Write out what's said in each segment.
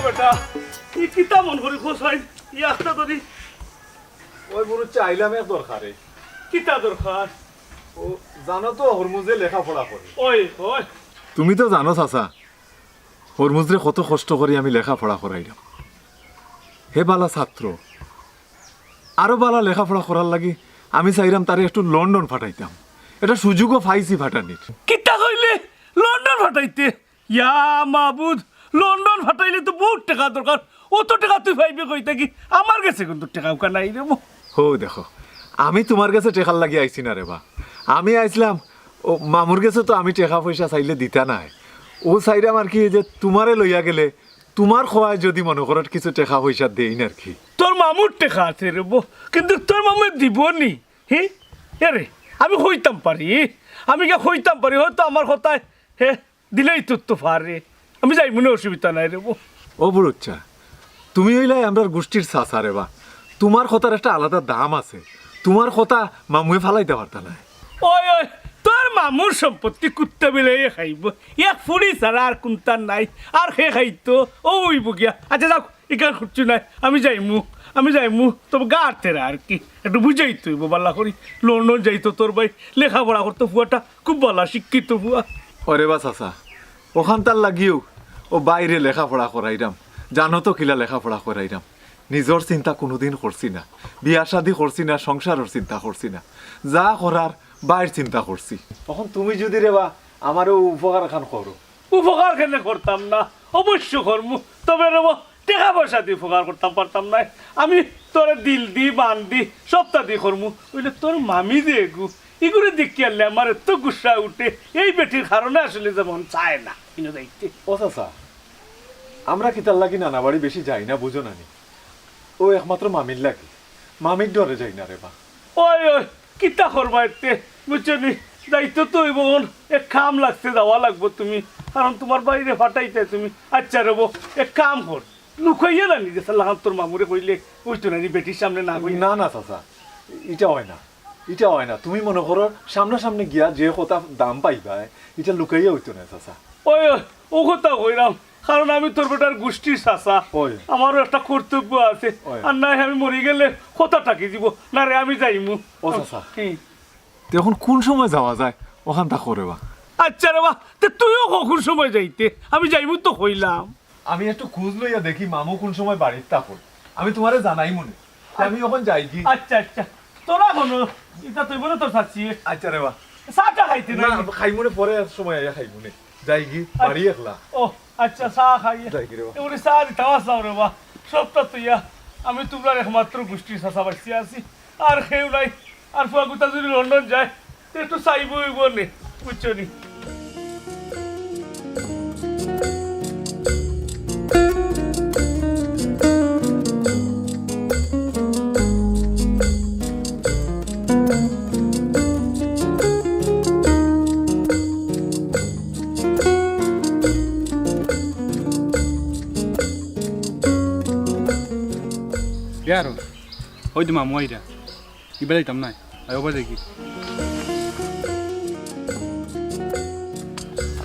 বেটা ই কিতা মন করি খোসাই ই একটা ধরি ওই বুড়ো চাইলাম এক দরকারে কিতা দরকার ও জানো তো হরমুজে লেখাপড়া করে ওই ওই তুমি তো জানো চাচা হরমুজরে কত কষ্ট করে আমি লেখাপড়া করাইলাম হে বালা ছাত্র আরো বালা লেখাপড়া করার লাগি আমি চাইলাম তারে একটু লন্ডন ফাটাইতাম এটা সুযোগও পাইছি ফাটানির কিতা কইলে লন্ডন ফাটাইতে ইয়া মাবুদ লন্ডন ফাটাইলে তো বহুত টাকা দরকার অত টাকা তুই পাইবে কইতা কি আমার কাছে কিন্তু টাকা উকা নাই রে হো দেখো আমি তোমার কাছে টেকার লাগি আইছি না রে বা আমি আইছিলাম ও মামুর কাছে তো আমি টাকা পয়সা চাইলে দিতা নাই ও চাইলাম আর কি যে তোমারে লইয়া গেলে তোমার খোয়ায় যদি মনে করার কিছু টাকা পয়সা দেই না আর কি তোর মামুর টাকা আছে রে কিন্তু তোর মামু দিব নি হে রে আমি হইতাম পারি আমি কে হইতাম পারি হয়তো আমার কথায় হে দিলেই তোর তো পারে আমি যাই মনে অসুবিধা নাই রে ও বুড়ুচ্ছা তুমি হইলাই আমরা গোষ্ঠীর চাচা রে বা তোমার কথার একটা আলাদা দাম আছে তোমার কথা মামুয়ে ফালাইতে পারতা না ওই ওই তোর মামুর সম্পত্তি কুত্তা বিলে খাইব এক ফুড়ি ছাড়া আর কোনটার নাই আর সে খাইতো ও উইব গিয়া আচ্ছা যাও ইকার খুঁজছু নাই আমি যাইমু তবে গা তেরা আর কি একটু বুঝাই তুইব বাল্লা করি লন্ডন যাইতো তোর ভাই লেখাপড়া করতো ফুয়াটা খুব ভালো শিক্ষিত ফুয়া ওরে বা চাচা ওখান তার লাগিও ও বাইরে লেখাপড়া করাইরাম জানো তো কিলা লেখাপড়া করাইরাম নিজের চিন্তা কোনোদিন করছি না বিয়া শাদি করছি না সংসারের চিন্তা করছি না যা করার বাইর চিন্তা করছি তখন তুমি যদি রে বা আমারও উপকার খান করো উপকার কেন করতাম না অবশ্য করমু তবে রে টাকা পয়সা দিয়ে উপকার করতাম পারতাম না আমি তোর দিল দি বান দি সপ্তাহ দিয়ে করমু ওইলে তোর মামি দিয়ে গু এগুলো দেখি আনলে আমার এত গুসা উঠে এই বেটির কারণে আসলে যেমন চায় না কিনে দেখতে ও চাচা আমরা কি তার লাগি নানা বাড়ি বেশি যাই না বুঝো না নি ও একমাত্র মামির লাগে মামির ডরে যাই না রে বা ওই ওই কিতা করবা এতে বুঝছো নি দায়িত্ব তো ওই বোন এক কাম লাগতে যাওয়া লাগবো তুমি কারণ তোমার বাইরে ফাটাইতে তুমি আচ্ছা রেবো এক কাম কর লুকাইয়া না নিজে সাল্লাহ তোর মামুরে কইলে বুঝতো না নি বেটির সামনে না কই না না চাচা এটা হয় না এটা হয় না তুমি মনে করো সামনাসামনি গিয়া যে কথা দাম পাইবা এটা লুকাইয়া হইতো না চাচা ওই ও কথা কইরাম কারণ আমি তোর বেটার গোষ্ঠীর চাচা আমারও একটা কর্তব্য আছে আর নাই আমি মরে গেলে কথা টাকি দিব না রে আমি যাইমু ও চাচা এখন কোন সময় যাওয়া যায় ওখান তা করে বা আচ্ছা রে বা তুইও কখন সময় যাইতে আমি যাইমু তো কইলাম আমি একটু খোঁজ লইয়া দেখি মামু কোন সময় বাড়ির তাকর আমি তোমারে জানাই মনে আমি ওখান যাই কি আচ্ছা আচ্ছা তোরা কোনো এটা তুই বলে তোর চাচ্ছি আচ্ছা রে বা চাটা খাইতে না খাই মনে পরে সময় আইয়া খাই মনে যাই কি বাড়ি একলা ও আচ্ছা চা খাইয়ে এবারে চা দিতে আসলাম রে বা সবটা তুইয়া আমি তোমরা একমাত্র গোষ্ঠীর চাচা বাঁচিয়ে আছি আর খেউ নাই আর ফুয়াগুতা যদি লন্ডন যায় তো একটু চাইব নে বুঝছো নি Claro, hoy de mamoira. Y vele tamnai. Aí eu vou aqui.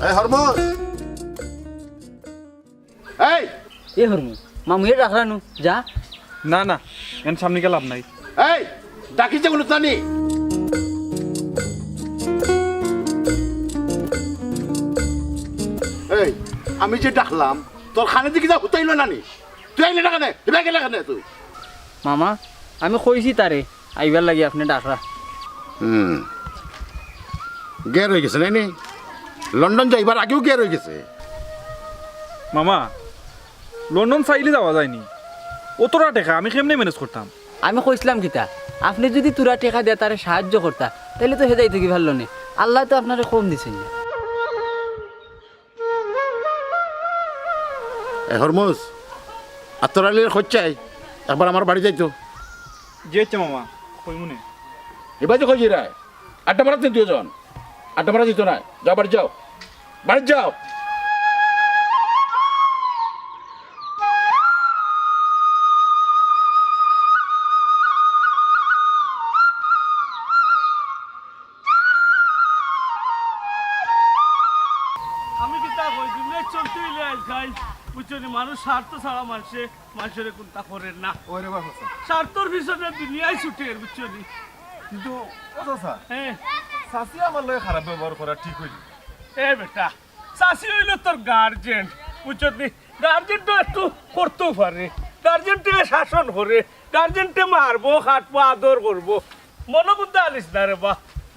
এই হরমোজ এ হরমু মামুয়ে রাখরানু যা না না এন সামনে গেলাম নাই এই ডাকিছে কোনো জানি এই আমি যে ডাকলাম তোর খানে দিকে যা হুতাইল নানি তুই আইলে না কেনে তুই গেলে কেনে তুই মামা আমি কইছি তারে আইবার লাগি আপনি ডাকরা গের হয়ে গেছে নাইনি লন্ডন যাইবার আগেও গের হয়ে গেছে মামা লন্ডন চাইলে যাওয়া যায়নি অতটা টাকা আমি কেমনে ম্যানেজ করতাম আমি কইছিলাম কিতা আপনি যদি তুরা টাকা দিয়ে তারে সাহায্য করতা তাহলে তো হেদাই থেকে ভালো নে আল্লাহ তো আপনারে কম দিছেন না হরমোজ আর তোর আলির খরচাই একবার আমার বাড়ি যাইতো যেছে মামা কই মনে এবার যে কই রায় আড্ডা মারাতে দুজন আড্ডা মারা যেত না যাও বাড়ি যাও বাড়ি যাও আমি কি তা কই দিলে চলতেই লাই খাই বুঝছনি মানুষ স্বার্থ ছাড়া মানুষের কোনটা করেন না ওরে বা চাচা স্বার্থর পিছনে দুনিয়ায় ছুটে বুঝছনি কিন্তু ও চাচা হ্যাঁ চাচি আমার লগে খারাপ ব্যবহার করা ঠিক হইল এ বেটা চাষি হইল তোর গার্জেন বুঝছনি গার্জেনটা একটু করতেও পারে গার্জেনটাকে শাসন করে গার্জেনটে মারবো খাটবো আদর করবো মনে করতে আনিস না রে বা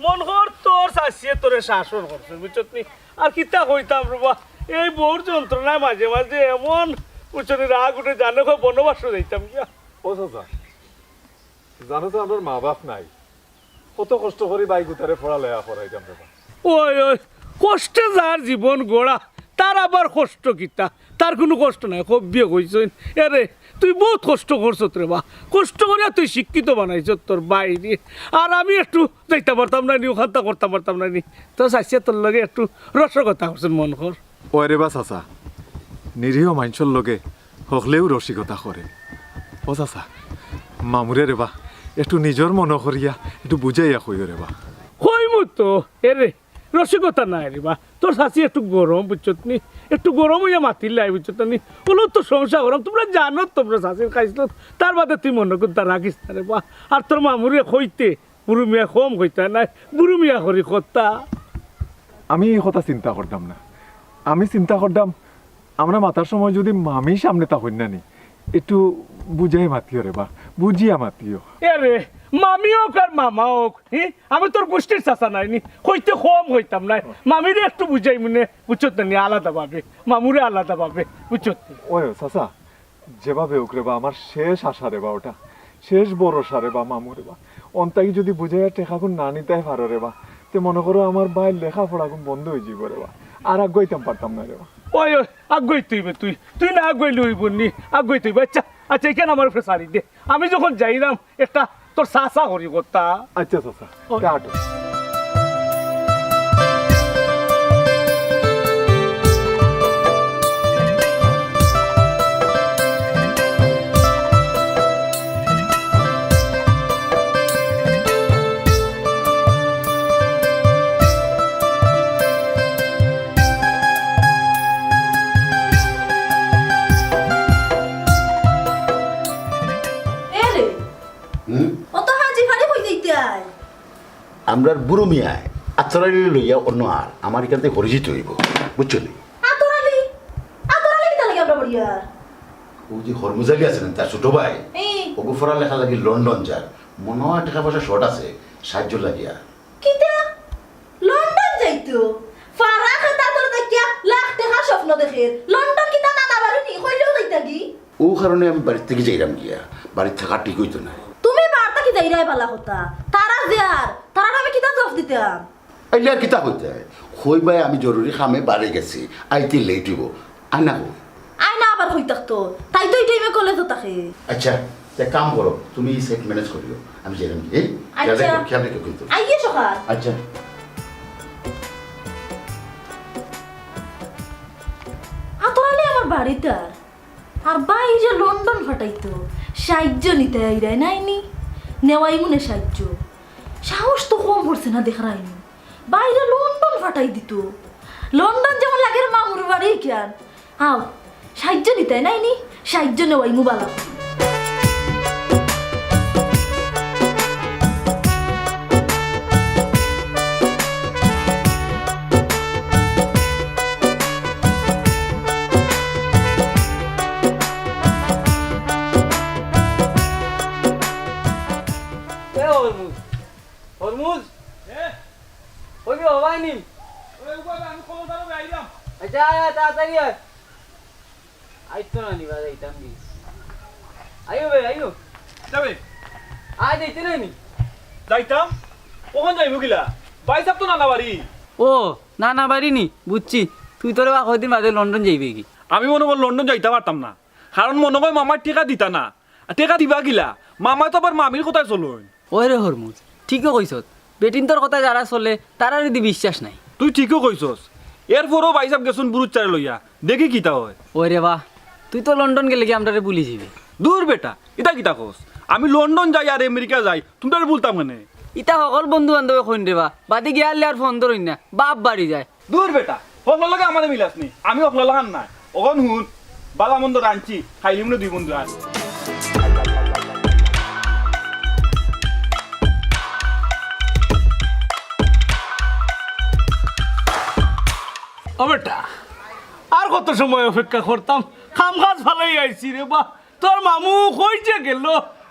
মন কর তোর শাসিয়ে তোরে শাসন করছে বুঝছনি আর কিতা কইতাম রে বা এই বউর যন্ত্রণায় মাঝে মাঝে এমন বুঝছনি রাগ উঠে জানো বনবাস যাইতাম গিয়া ও চাচা জানো তো আমার মা বাপ নাই কত কষ্ট করে বাইক উতারে পড়ালেখা করাইতাম বাবা ওই ওই কষ্টে যার জীবন গড়া তার আবার কষ্ট কিতা তার কোনো কষ্ট নাই খুব বিয়ে কইছেন এরে তুই বহুত কষ্ট করছ রে বা কষ্ট করিয়া তুই শিক্ষিত বানাইছ তোর বাইরে আর আমি একটু যাইতে পারতাম না নি ওখানটা করতে পারতাম না নি তো চাইছে তোর লগে একটু রসগতা করছেন মন কর ওরে বা চাচা নিরীহ মানুষের লগে হকলেও রসিকতা করে ও চাচা মামুরে রে বা একটু নিজের মন করিয়া একটু বুঝাইয়া কইও রে বা হইমু তো এরে রসিকতা নাই রে বা তোর শাশি একটু গরম বুঝছত নি একটু গরম হইয়া মাতির লাই বুঝছত নি ওগুলো তো সমস্যা গরম তোমরা জানো তোমরা শাশির খাইছিল তার বাদে তুই মনে করতে রাখিস না রে বা আর তোর মামুরে কইতে বুড়ু মিয়া কম কইতা নাই বুড়ু মিয়া করি কর্তা আমি এই কথা চিন্তা করতাম না আমি চিন্তা করতাম আমরা মাতার সময় যদি মামি সামনে তা হইন নানি একটু বুঝাই মাতিও রে বা বুঝিয়া মাতিও এরে মামি হোক আর মামা হোক আমি তোর গোষ্ঠীর চাচা নাই নি কইতে কম হইতাম নাই মামিরে একটু বুঝাই মনে বুঝছত নি আলাদা ভাবে মামুরে আলাদা ভাবে বুঝছত ওই চাচা যেভাবে হোক রে বা আমার শেষ আশা রে বা ওটা শেষ ভরসা রে বা মামু রে বা অন্তাকি যদি বুঝাইয়া টেকাগুন না নিতেই পারো রে বা তে মনে করো আমার বাইর লেখাপড়াগুন বন্ধ হয়ে যাব রে বা আর আগাইতাম পারতাম না রে বা ওই ওই আগুই তুইবে তুই তুই না আগুই লইব নি আগুই তুইবে আচ্ছা আচ্ছা এখানে আমার উপরে সারি দে আমি যখন যাইলাম একটা তোর চাচা করি কথা আচ্ছা চাচা আটো আমরা বুড়ো মিয়ায় আতরালি লইয়া অন্য আর আমার এখান থেকে পরিচিত হইব বুঝছো নি আতরালি আতরালি কি লাগে আমরা বড়িয়া ও যে হরমুজালি আছেন তার ছোট ভাই ওগো ফরা লেখা লাগি লন্ডন যার মনে হয় টাকা পয়সা শর্ট আছে সাহায্য লাগিয়া কিটা লন্ডন যাইতো ফারা খাতা তোর দেখিয়া লাখ টাকা স্বপ্ন দেখে লন্ডন কিটা নানা বাড়ি নি কইলেও যাইতা কি ও কারণে আমি বাড়ির থেকে যাইলাম গিয়া বাড়ি থাকা ঠিক হইতো না তুমি বার্তা কি যাইরাই বালা কথা তারা যার তারা আমি কিটা জব দিতাম আইলে আর কিতা হইতে হই ভাই আমি জরুরি কামে বাড়ি গেছি আইতে লেট হইব আনা হই আই না আবার হই থাকতো তাই তো এই টাইমে কলেজে থাকে আচ্ছা তে কাম করো তুমি সেট ম্যানেজ করিও আমি যাইলাম কি এই আচ্ছা খেয়াল রেখো কিন্তু আইয়ে সকাল আচ্ছা আতরালি আমার বাড়িতে আর বাই যে লন্ডন ফাটাইতো সাহায্য নিতে আইরাই নাইনি নেওয়াই মনে সাহায্য সাহস তো কম পড়ছে না দেখারাইনি বাইরে লন্ডন ফাটাই দিত লন্ডন যেমন লাগে মামুর বাড়ি কেন আও সাহায্য নিতে নাইনি সাহায্য নেওয়াই মুবালা হরমুজ ওই কি হবাই নি আমি খবর দাঁড়াবে আইলাম আচ্ছা আয় তাড়াতাড়ি আয় আইতো না নি বাজে আইতাম কি আইও বে আইও যাবে আয় যাইতে না নি যাইতাম কখন যাইব গিলা বাইসাব তো নানা বাড়ি ও না না বাড়ি নি বুঝছি তুই তোর বা কয়দিন বাদে লন্ডন যাইবি কি আমি মনে কর লন্ডন যাইতে পারতাম না কারণ মনে হয় মামার টেকা দিতা না আর টেকা দিবা গিলা মামা তো আবার মামির কোথায় চলুন ওই রে হরমুজ ঠিকই কইছত বেটিন তোর কথা যারা চলে তারা যদি বিশ্বাস নাই তুই ঠিকও কইছস এরপরও বাইসাব গেছুন বুরুত চারে লইয়া দেখি কিতা হয় ওই রে বাহ তুই তো লন্ডন গেলে কি আমরা বুলি যাবি দূর বেটা ইতা কিতা কস আমি লন্ডন যাই আর আমেরিকা যাই তুমি বলতাম মানে ইতা সকল বন্ধু বান্ধব কইন রে বা বাদে গিয়ালে আর ফোন ধরইন না বাপ বাড়ি যায় দূর বেটা হকল লাগে আমাদের মিলাস নি আমি হকল লাগান নাই ওখন হুন বালা মন্দ রাঁধছি খাইলিম না দুই বন্ধু আন ও বেটা আর কত সময় অপেক্ষা করতাম খাম খাজ ভালোই আইছি রে বা তোর মামু কইছে গেল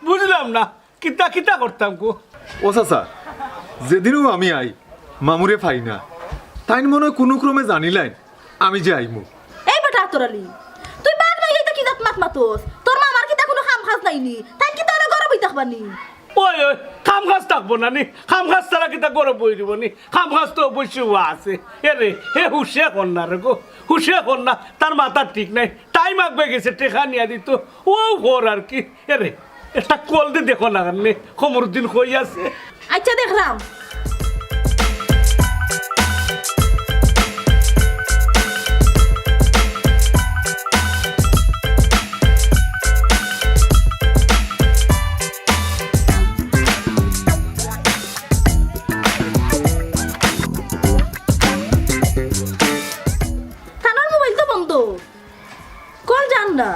বুঝলাম না কিতা কিতা করতাম গো ও চাচা যেদিনও আমি আই মামুরে পাই না তাই মনে হয় কোনো ক্রমে জানিলেন আমি যে আইমু এই বেটা আতরালি তুই বাদ মাই এটা কি জাত মাত মাতোস তোর মামার কি তা কোনো কাম কাজ নাইনি তাই কি তোর গরবই থাকবানি ওই ওই খাম খাজ থাকবো না নি খাম খাজ তারা কিতা গরম বই দিব নি খাম খাজ তো অবশ্যই আছে এরে হে হুশে কর না রে গো হুশে কর না তার মাথা ঠিক নাই টাইম আগবে গেছে টেকা নিয়ে দিত ও ঘর আর কি এরে একটা কল দিয়ে দেখো না কারণে খমরুদ্দিন কই আছে আচ্ছা দেখলাম থানার মোবাইল তো বন্ধ কল যান না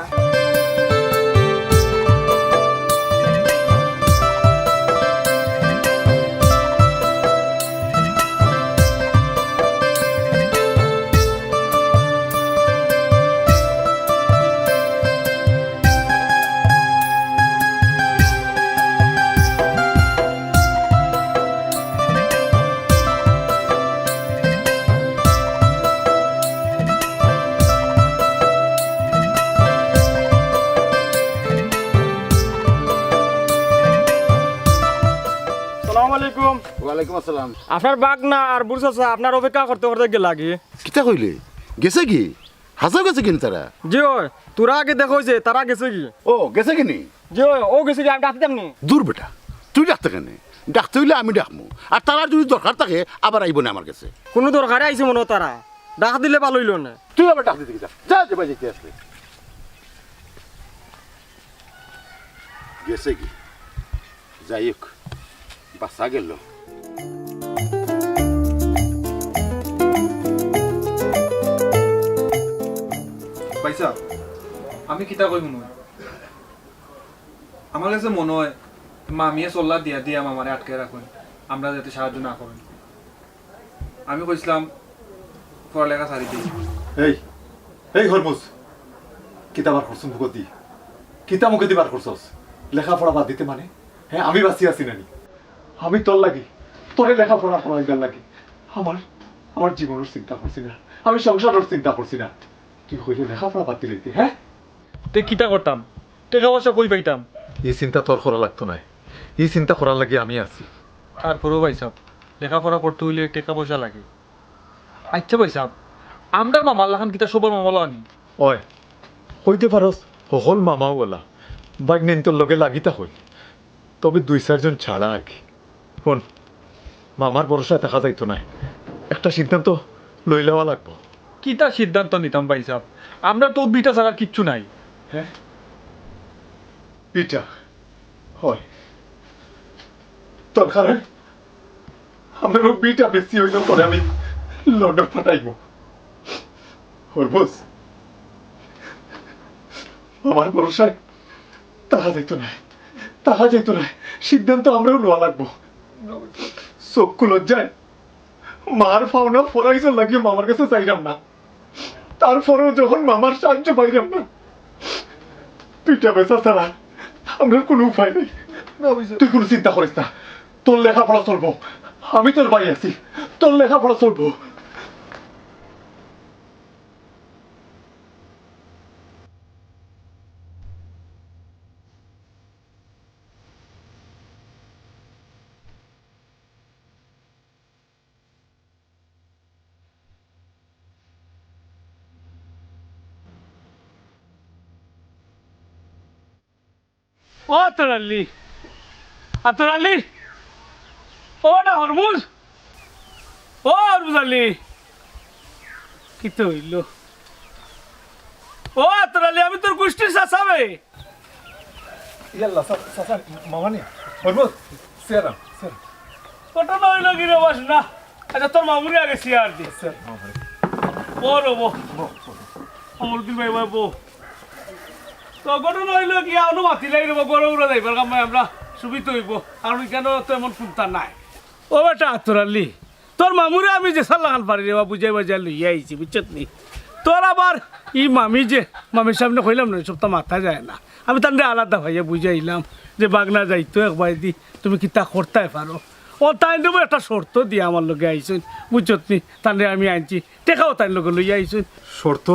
আলাইকুম ওয়ালাইকুম আসসালাম আপনার বাঘ না আর বুড় চাচা আপনার অপেক্ষা করতে করতে গেল আগে কিতা কইলে গেছে কি হাসা গেছে কিনি তারা জি ওই তোরা আগে দেখো যে তারা গেছে কি ও গেছে কিনি জি ওই ও গেছে কি আমি ডাকতাম নি দূর বেটা তুই ডাকতে কেন ডাকতে হইলে আমি ডাকমু আর তারা যদি দরকার থাকে আবার আইব না আমার কাছে কোনো দরকারে আইছে মনে হয় তারা ডাক দিলে ভালো হইল না তুই আবার ডাক দিতে যা যা যে বাজে আসলে গেছে কি যাই হোক বাসা গেল পয়সা আমি কিতা কই মনে হয় আমার কাছে মনে হয় মামিয়ে চল্লা দিয়া দিয়া মামারে আটকে রাখুন আমরা যাতে সাহায্য না করেন আমি কইছিলাম পড়ালেখা ছাড়ি দিই এই এই হরমুজ কিতাবার করছুন ভুগত দি কিতা মুখে দিবার করছস লেখাপড়া বাদ দিতে মানে হ্যাঁ আমি বাঁচি আছি নানি আমি তোর লাগি তোরে লেখাপড়া করাইবার লাগি আমার আমার জীবনের চিন্তা করছি না আমি সংসারের চিন্তা করছি না তুই কইলে লেখাপড়া বাদ দিলি হ্যাঁ তে কিতা করতাম টাকা পয়সা কই পাইতাম এই চিন্তা তোর করা লাগতো না এই চিন্তা করার লাগি আমি আছি তারপরেও ভাই সাহেব লেখাপড়া করতে হইলে টাকা পয়সা লাগে আচ্ছা ভাই সাহেব আমরা মামার লাখান কিতা সবার মামালা আনি ওই হইতে পারস সকল মামাও বলা বাইক নেন তোর লগে লাগিতা হই তবে দুই চারজন ছাড়া আর কি শোন মামার ভরসায় দেখা যাইতো না একটা সিদ্ধান্ত লই লওয়া লাগবো কিতা সিদ্ধান্ত নিতাম ভাই সাহেব আমরা তো বিটা ছাড়া কিচ্ছু নাই হ্যাঁ পিঠা হয় দরকার আমার বিটা বেশি হইল পরে আমি লন্ডন পাঠাইব হরবস আমার ভরসায় তাহা যাইতো না তাহা যাইতো না সিদ্ধান্ত আমরাও নেওয়া লাগবো চক্ষু লজ্জায় মার পাওনা ফরাইজের লাগিয়ে মামার কাছে চাইলাম না তারপরেও যখন মামার সাহায্য পাইলাম না পিঠা বেচা ছাড়া আমার কোনো উপায় নেই তুই কোনো চিন্তা করিস না তোর লেখাপড়া চলবো আমি তোর ভাই আছি তোর লেখাপড়া চলবো ও আতরালি আতরালি ও না হরমুজ ও হরমুজ আলী কি তো হইল ও আতরালি আমি তোর গোষ্ঠীর চাচাবে ইয়াল্লা সাসা মামা নে হরবস সেরাম স্যার ওটা না হইল কি রে বাস না আচ্ছা তোর মামুরি আগে সিয়ার দি স্যার মামা ও রবো অমরদিন ভাই ভাই বো তো ঘটনা হইলো গিয়া অনু মাতি লাগি রব গড়ে উড়ে যাইবার কামাই আমরা সুবিধা হইব আর কেন তো এমন চিন্তা নাই ও বেটা আতরালি তোর মামুরে আমি যে সাল্লাহান পারি রে বা বুঝাই বাজাই লইয়া আইছি বুঝছত নি তোর আবার ই মামি যে মামির সামনে কইলাম না সব তো মাথা যায় না আমি তার আলাদা ভাইয়া বুঝাইলাম যে বাগনা যাইতো একবার দি তুমি কিতা করতে পারো ও তাই দেবো একটা শর্ত দিয়ে আমার লগে আইসুন বুঝছত নি তাহলে আমি আনছি টেকাও তাই লগে লইয়া আইসুন শর্ত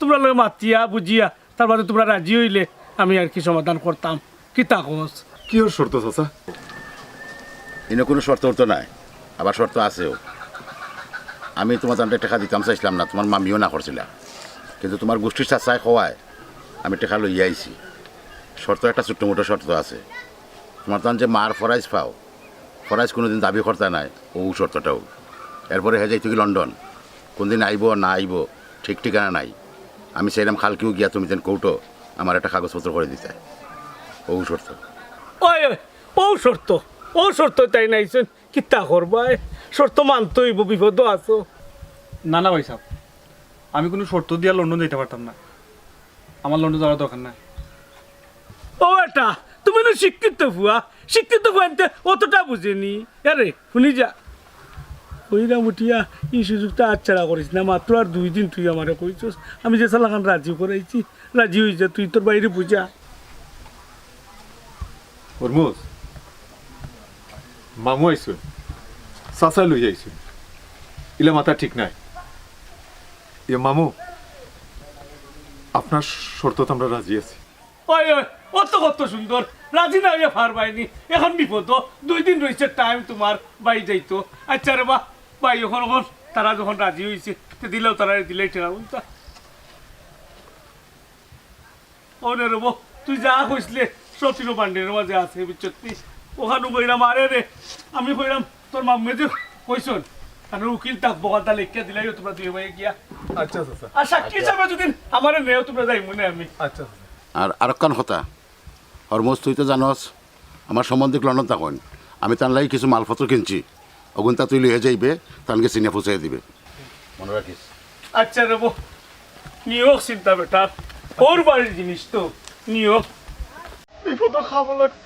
তোমরা লগে মাতিয়া বুঝিয়া তারপরে তোমরা রাজি হইলে আমি আর কি সমাধান করতাম কিতা কস কি ওর শর্ত চাচা এনে কোনো শর্ত উর্ত নাই আবার শর্ত আছেও আমি তোমার তান্ডে টাকা দিতাম চাইছিলাম না তোমার মামিও না করছিলা কিন্তু তোমার গোষ্ঠীর চাচাই খোয়ায় আমি টাকা লইয়া আইছি শর্ত একটা ছোট্ট মোটো শর্ত আছে তোমার তান যে মার ফরাইজ পাও ফরাইজ কোনোদিন দাবি করতে নাই ও শর্তটাও এরপরে হে যাইতে কি লন্ডন কোনদিন আইব না আইব ঠিক ঠিকানা নাই আমি সেইরকম খালকেও গিয়া তুমি যেন কৌটো আমার একটা কাগজপত্র করে দিতে ও শর্ত ওই ও শর্ত তাই নাইছেন কিতা করবাই শর্ত মানতে হইব বিপদ আছো না না ভাই সাহেব আমি কোনো শর্ত দিয়া লন্ডন যেতে পারতাম না আমার লন্ডন যাওয়ার দরকার নাই ও এটা তুমি না শিক্ষিত ফুয়াতে অতটা বুঝেনি আরে শুনি যা কইরা মুটিয়া এই সুযোগটা আচ্ছাড়া করিস না মাত্র আর 2 দিন তুই আমারে কইছস আমি যে সালাখান রাজি করাইছি রাজি হয়ে যা তুই তোর বাইরে বুঝা হরমুজ মামু আইসুন চাচা লই আইসুন ইলা মাথা ঠিক নাই ইয়ে মামু আপনার শর্তত আমরা রাজি আছি ওই কত সুন্দর রাজি না হইয়া পারবাইনি এখন বিপদ 2 দিন রয়েছে টাইম তোমার বাই যাইতো আচ্ছা রে বা বাই এখন তারা যখন রাজি হয়েছে তো দিলেও তারা দিলেই ঠেলা বলতা ওনে রব তুই যা কইসলে সচিন পান্ডের মাঝে আছে বুঝছি ওখানে কইলাম আরে রে আমি কইলাম তোর মাম্মে যে কইসন আর উকিল তাক বগাতা লেখিয়া দিলাই তোমরা দুই ভাই গিয়া আচ্ছা চাচা আর সাক্ষী হিসাবে যদি আমারে নেও তোমরা যাই মনে আমি আচ্ছা চাচা আর আরেকখান কথা হরমোজ তুই তো জানস আমার সম্বন্ধে লন্ডন থাকুন আমি তার লাগি কিছু মালপত্র কিনছি অগুনটা তুই লিয়ে যাইবে তানকে চিনে ফুসাই দিবে মনে রাখিস আচ্ছা রেবো নিও চিন্তা বেটা ওর বাড়ির জিনিস তো নিও বিপদ খাবো লাগতো